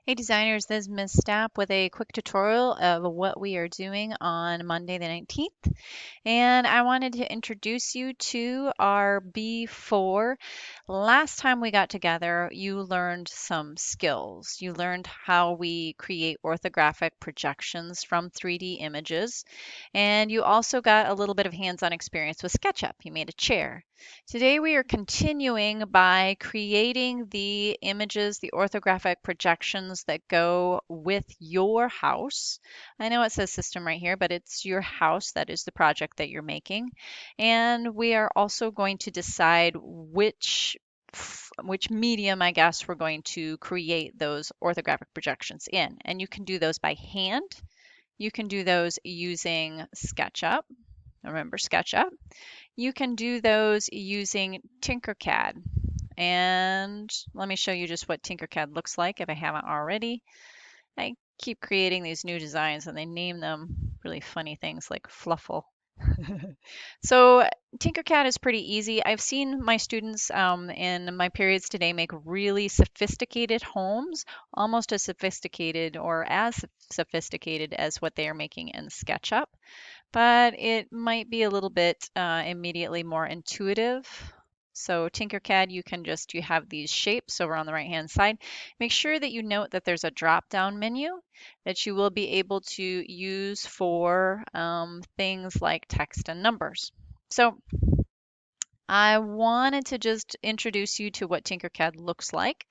Hey designers, this is Ms. Stapp with a quick tutorial of what we are doing on Monday the 19th. And I wanted to introduce you to our B4. Last time we got together, you learned some skills. You learned how we create orthographic projections from 3D images. And you also got a little bit of hands-on experience with SketchUp. You made a chair. Today we are continuing by creating the images, the orthographic projections that go with your house. I know it says system right here, but it's your house. That is the project that you're making. And we are also going to decide which medium, I guess, we're going to create those orthographic projections in. And you can do those by hand. You can do those using SketchUp. Remember SketchUp. You can do those using Tinkercad. And let me show you just what Tinkercad looks like if I haven't already. I keep creating these new designs and they name them really funny things like Fluffle. So Tinkercad is pretty easy. I've seen my students in my periods today make really sophisticated homes, almost as sophisticated or as sophisticated as what they are making in SketchUp, but it might be a little bit immediately more intuitive. So Tinkercad, you have these shapes over on the right hand side. Make sure that you note that there's a drop down menu that you will be able to use for things like text and numbers. So I wanted to just introduce you to what Tinkercad looks like.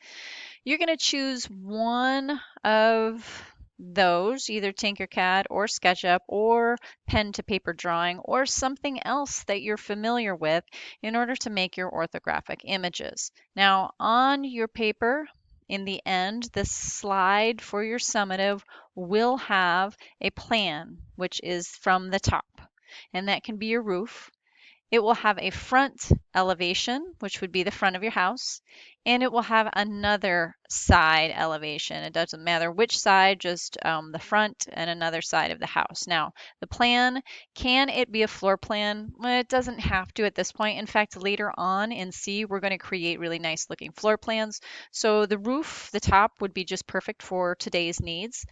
You're going to choose one of those, either Tinkercad or SketchUp or pen to paper drawing or something else that you're familiar with in order to make your orthographic images. Now, on your paper, in the end, the slide for your summative will have a plan, which is from the top, and that can be your roof. It will have a front elevation, which would be the front of your house, and it will have another side elevation. It doesn't matter which side, just the front and another side of the house. Now, the plan, can it be a floor plan? Well, it doesn't have to at this point. In fact, later on in C, we're going to create really nice looking floor plans. So the roof, the top, would be just perfect for today's needs.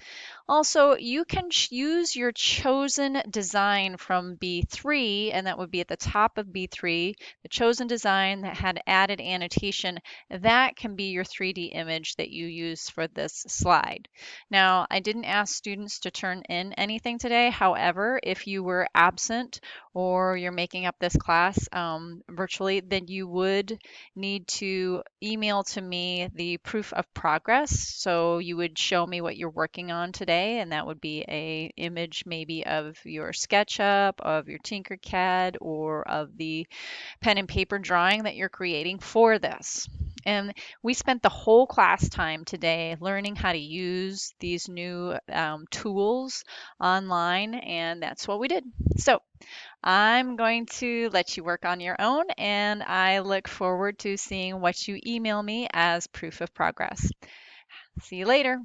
Also, you can use your chosen design from B3, and that would be at the top of B3, the chosen design that had added annotation. That can be your 3D image that you use for this slide. Now, I didn't ask students to turn in anything today. However, if you were absent or you're making up this class virtually, then you would need to email to me the proof of progress. So you would show me what you're working on today, and that would be a image maybe of your SketchUp, of your Tinkercad, or of the pen and paper drawing that you're creating for this. And we spent the whole class time today learning how to use these new tools online, and that's what we did. So I'm going to let you work on your own, and I look forward to seeing what you email me as proof of progress. See you later.